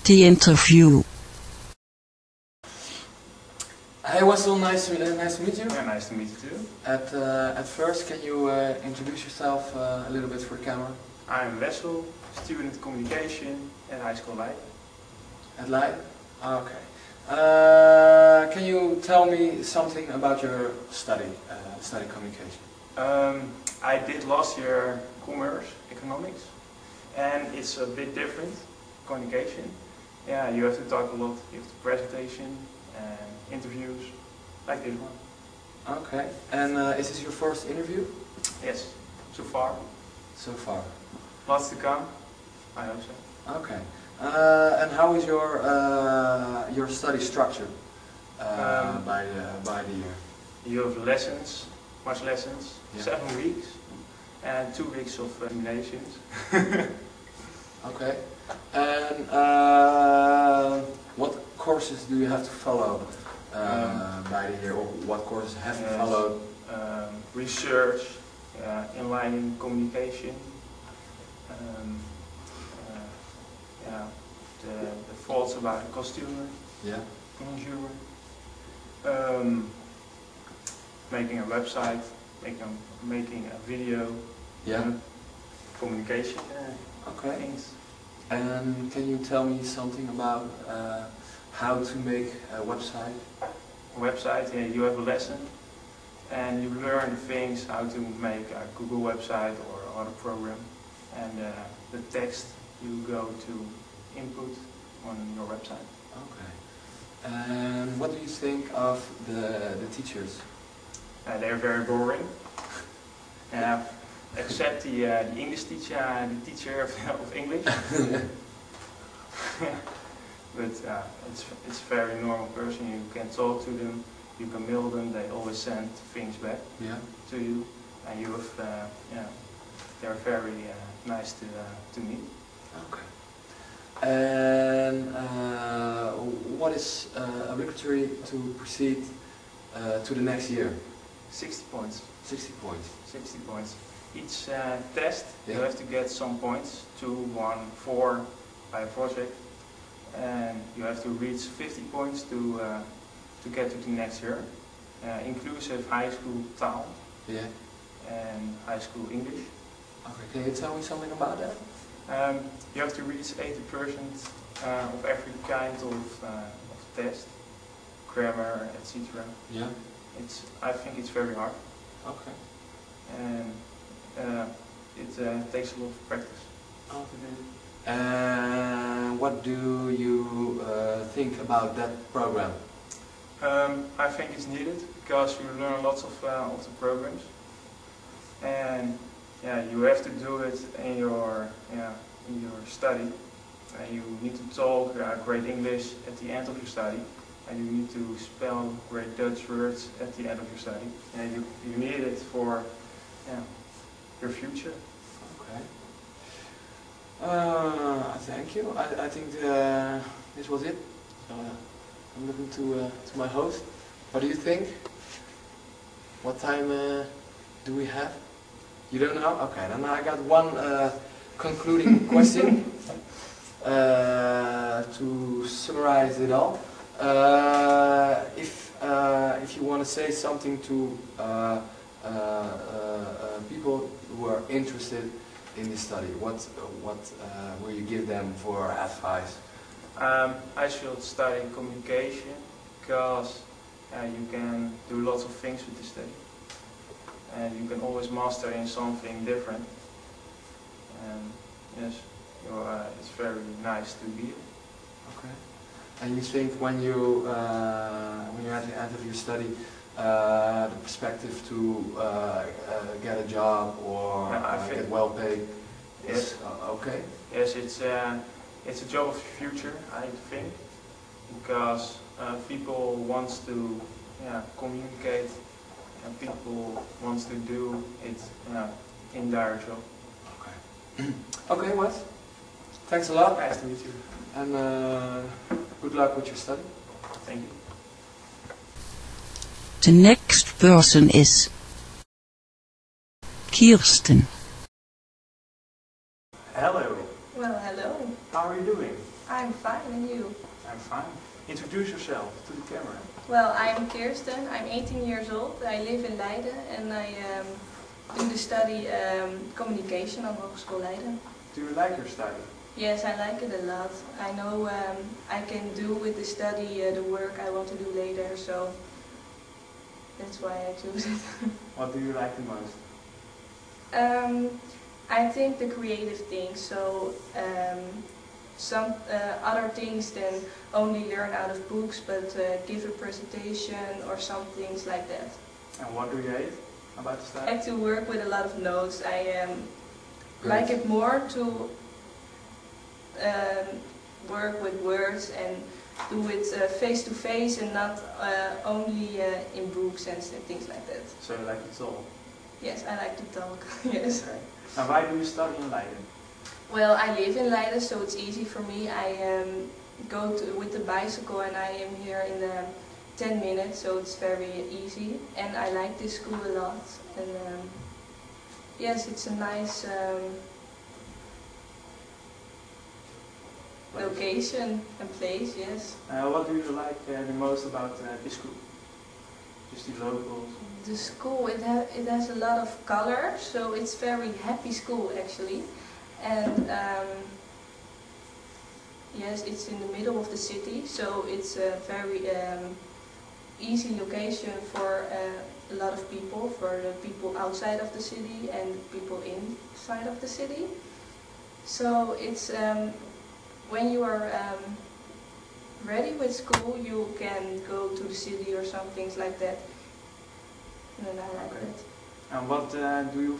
The interview. Hey Wessel, nice to meet you. Yeah, nice to meet you too. At first, can you introduce yourself a little bit for the camera? I'm Wessel, student communication at High School Leiden. At Leiden? Okay. Can you tell me something about your study communication? I did last year commerce, economics, and it's a bit different, communication. Yeah, you have to talk a lot, you have to presentation and interviews, like this one. Okay. And is this your first interview? Yes, so far. So far. Lots to come, I hope so. Okay. And how is your study structured by the year? You have lessons, much lessons, Yeah. 7 weeks, and 2 weeks of simulations. Okay. And what courses do you have to follow by the year, or what courses have you followed? Research, inline communication, the thoughts about the consumer, Yeah. making a website, making a video, Yeah. communication Okay. things. And can you tell me something about how to make a website? Website, you have a lesson and you learn things how to make a Google website or other program, and the text you go to input on your website. Okay. And what do you think of the teachers? They're very boring, except the English teacher, the teacher of English. But it's very normal person. You can talk to them, you can mail them. They always send things back to you, and you have they're very nice to meet. Okay. And what is obligatory to proceed to the next year? 60 points. 60 points. 60 points. Each test you Yeah. have to get some points, 2, 1, 4 by a project, and you have to reach 50 points to get to the next year, inclusive high school taal Yeah. and high school English. Okay. Can you tell me something about that? You have to reach 80% of every kind of test, grammar, etc. Yeah. I think it's very hard, Okay. and it takes a lot of practice. Okay. And what do you think about that program? I think it's needed because you learn lots of the programs, and you have to do it in your study. You need to talk great English at the end of your study, and you need to spell great Dutch words at the end of your study. And you need it for your future. Okay. Thank you. I think this was it. So I'm looking to my host. What do you think? What time do we have? You don't know? Okay, then I got one concluding question to summarize it all. If you want to say something to people who are interested in this study, what will you give them for advice? I should study communication because you can do lots of things with this study, and you can always master in something different. And yes, it's very nice to be here. Okay. And you think when you're at the end of your study, the perspective to get a job or get well paid is okay? Yes, it's a job of the future, I think, because people want to communicate, and people want to do it in their job. Okay. Okay, Wes. Thanks a lot. Nice to meet you. And good luck with your study. Thank you. The next person is Kirsten. Hello. Well, hello. How are you doing? I'm fine, and you? I'm fine. Introduce yourself to the camera. Well, I'm Kirsten, I'm 18 years old, I live in Leiden and I do the study communication on Hogeschool Leiden. Do you like your study? Yes, I like it a lot. I know I can do with the study the work I want to do later, so that's why I choose it. What do you like the most? I think the creative things, so some other things than only learn out of books, but give a presentation or some things like that. And what do you hate about the I study? have to work with a lot of notes. I like it more to work with words and do it face to face and not only in books and things like that. So you like it all? Yes, I like to talk. Yes. Okay. And why do you study in Leiden? Well, I live in Leiden, so it's easy for me. I go with the bicycle and I am here in 10 minutes, so it's very easy. And I like this school a lot. And yes, it's a nice location and place, yes. What do you like the most about this school? Just the locals? The school, it has a lot of color, so it's very happy school actually. And yes, it's in the middle of the city, so it's a very easy location for a lot of people, for the people outside of the city and people inside of the city. So it's when you are ready with school, you can go to the city or some things like that. And I like it. And what do you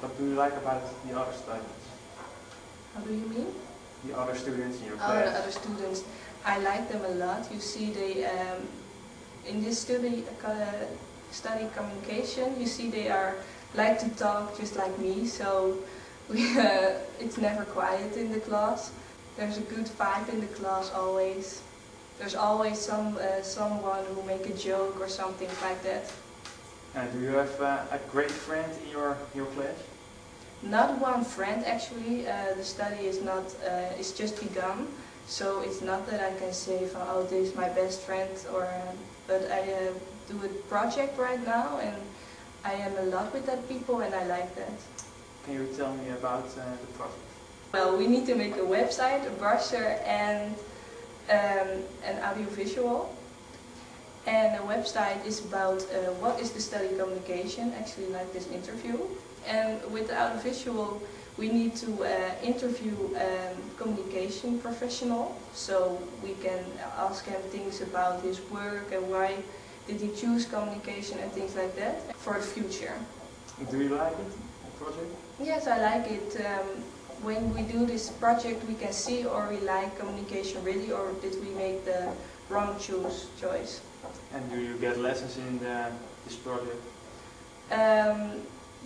what do you like about the other students? How do you mean? The other students in your Oh, class? the other students. I like them a lot. You see, they in this study communication. You see, they like to talk just like me. So it's never quiet in the class. There's a good vibe in the class always. There's always someone who make a joke or something like that. Do you have a great friend in your class? Not one friend actually. The study is not. It's just begun, so it's not that I can say, "Oh, this is my best friend," or. But I do a project right now, and I am a lot with that people, and I like that. Can you tell me about the project? Well, we need to make a website, a brochure, and an audiovisual. And the website is about what is the study communication, actually like this interview. And with the audiovisual, we need to interview communication professional, so we can ask him things about his work and why did he choose communication and things like that for the future. Do you like it, the project? Yes, I like it. When we do this project, we can see or we like communication really, or did we make the wrong choice. And do you get lessons in this project?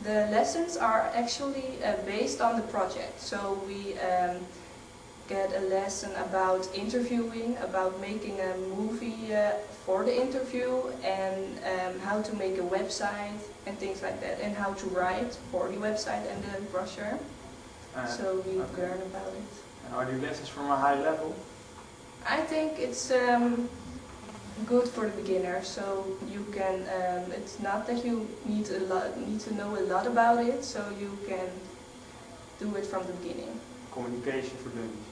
The lessons are actually based on the project. So we get a lesson about interviewing, about making a movie for the interview, and how to make a website and things like that, and how to write for the website and the brochure. So we learn about it. And are the lessons from a high level? I think it's good for the beginner, so you can. It's not that you need to know a lot about it, so you can do it from the beginning. Communication for dummies.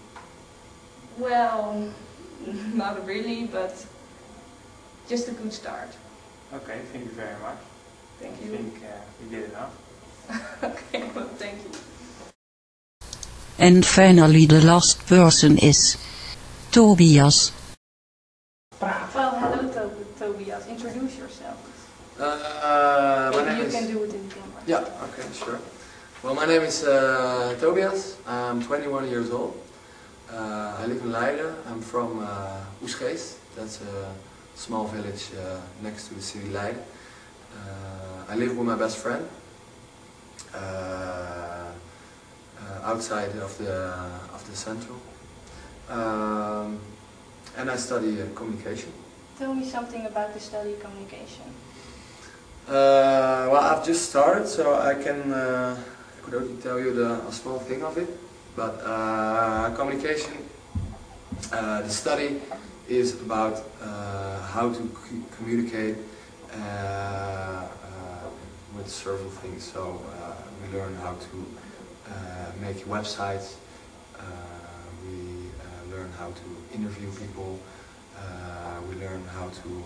Well, not really, but just a good start. Okay, thank you very much. Thank I you. think we did enough. Okay, well, thank you. And finally the last person is Tobias. Well, hello Tobias, introduce yourself. My Maybe name you is... can do it in the camera. Yeah, okay, sure. Well, my name is Tobias. I'm 21 years old. I live in Leiden. I'm from Oesgeest. That's a small village next to the city Leiden. I live with my best friend outside of the central. And I study communication. Tell me something about the study communication. Well, I've just started, so I could only tell you a small thing of it. But communication, the study is about how to communicate with several things. So we learn how to make websites, we learn how to interview people, we learn how to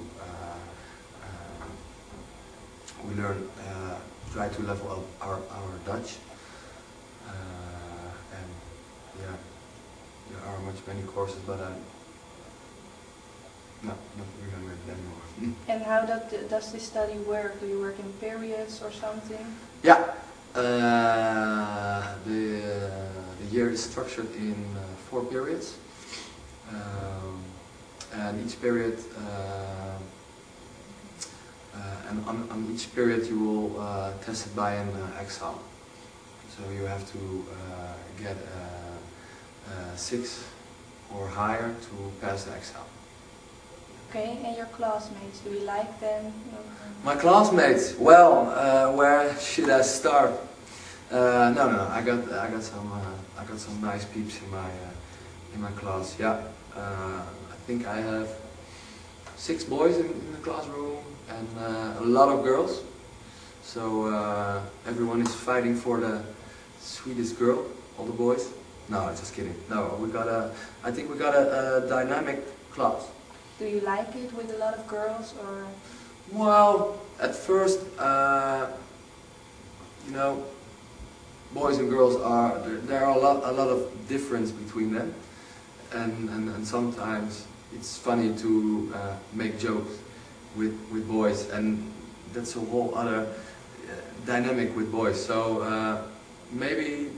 try to level up our Dutch, and yeah, there are many courses, but I don't remember it anymore. And how does this study work? Do you work in periods or something? Yeah, the year is structured in 4 periods, and each period, and on each period you will test it by an exam. So you have to get 6 or higher to pass the exam. Okay, and your classmates, do you like them? My classmates, well, where should I start? No, I got some nice peeps in my class. Yeah, I think I have 6 boys in the classroom and a lot of girls. So everyone is fighting for the sweetest girl, all the boys. No, just kidding. No, I think we got a dynamic class. Do you like it with a lot of girls, or? Well, at first, you know, boys and girls there are a lot of difference between them, and sometimes it's funny to make jokes with boys, and that's a whole other dynamic with boys. So maybe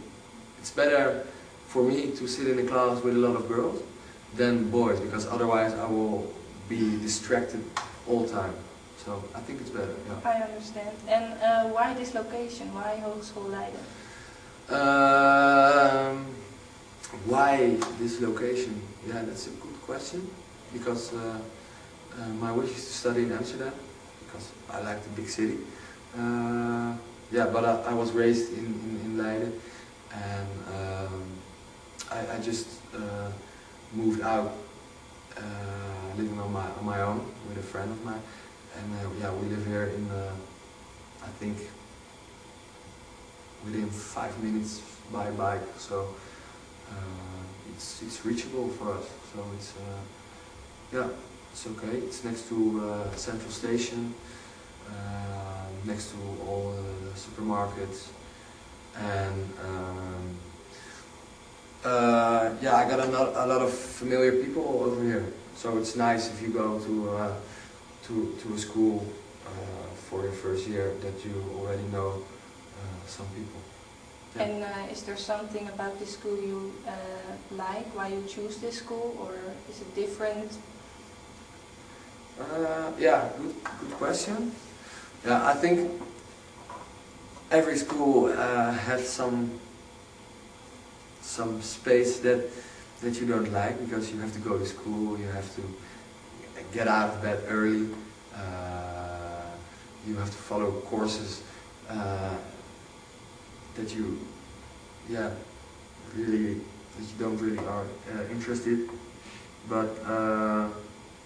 it's better for me to sit in a class with a lot of girls than boys, because otherwise I will be distracted all the time. So I think it's better. Yeah. I understand. And why this location? Why Hogeschool Leiden? Why this location? Yeah, that's a good question. Because my wish is to study in Amsterdam, because I like the big city. Yeah, but I was raised in Leiden, and I just moved out, living on my own with a friend of mine, and yeah, we live here in I think within 5 minutes by bike, so it's reachable for us. So it's yeah, it's okay. It's next to Central Station, next to all the supermarkets, and yeah, I got a lot of familiar people over here. So it's nice if you go to a school for your first year that you already know some people. Yeah. And is there something about this school you like? Why you choose this school, or is it different? Yeah, good question. Yeah, I think every school has some space that you don't like, because you have to go to school, you have to get out of bed early, you have to follow courses that you, yeah, really, that you don't really are interested. But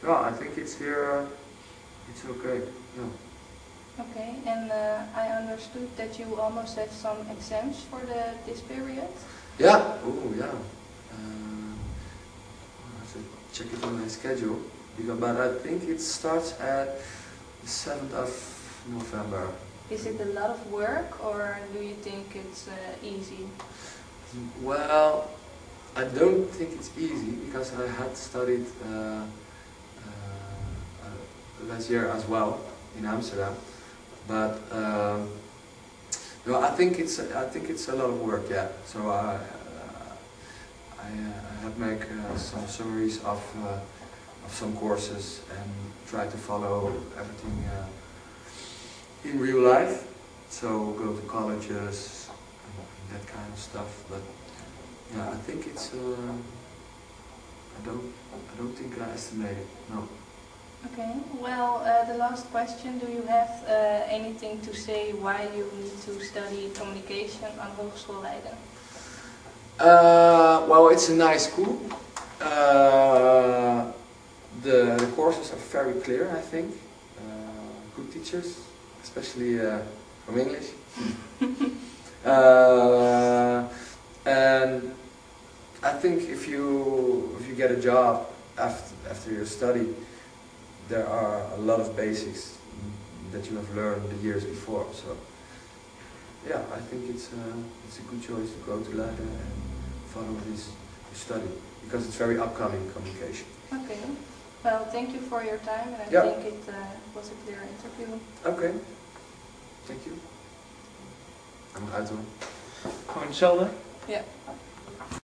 yeah, I think it's here, it's okay. Yeah. Okay, and I understood that you almost have some exams for this period. Yeah. Oh, yeah. I have to check it on my schedule, but I think it starts at the 7th of November. Is it a lot of work, or do you think it's easy? Well, I don't think it's easy, because I had studied last year as well in Amsterdam, but no, I think it's a lot of work. Yeah. So I have make some summaries of some courses and try to follow everything in real life. So go to colleges and that kind of stuff. But yeah, I think it's I don't think I estimated. No. Okay. Well, the last question: do you have anything to say why you need to study communication on Hogeschool Leiden? Well, it's a nice school. The courses are very clear, I think. Good teachers, especially from English. And I think if you get a job after your study, there are a lot of basics that you have learned the years before. So yeah, I think it's a good choice to go to Leiden and follow this study because it's very upcoming communication. Okay. Well, thank you for your time, and I Yeah. think it was a clear interview. Oké, thank you. En nog uit hoor. Gewoon hetzelfde? Ja.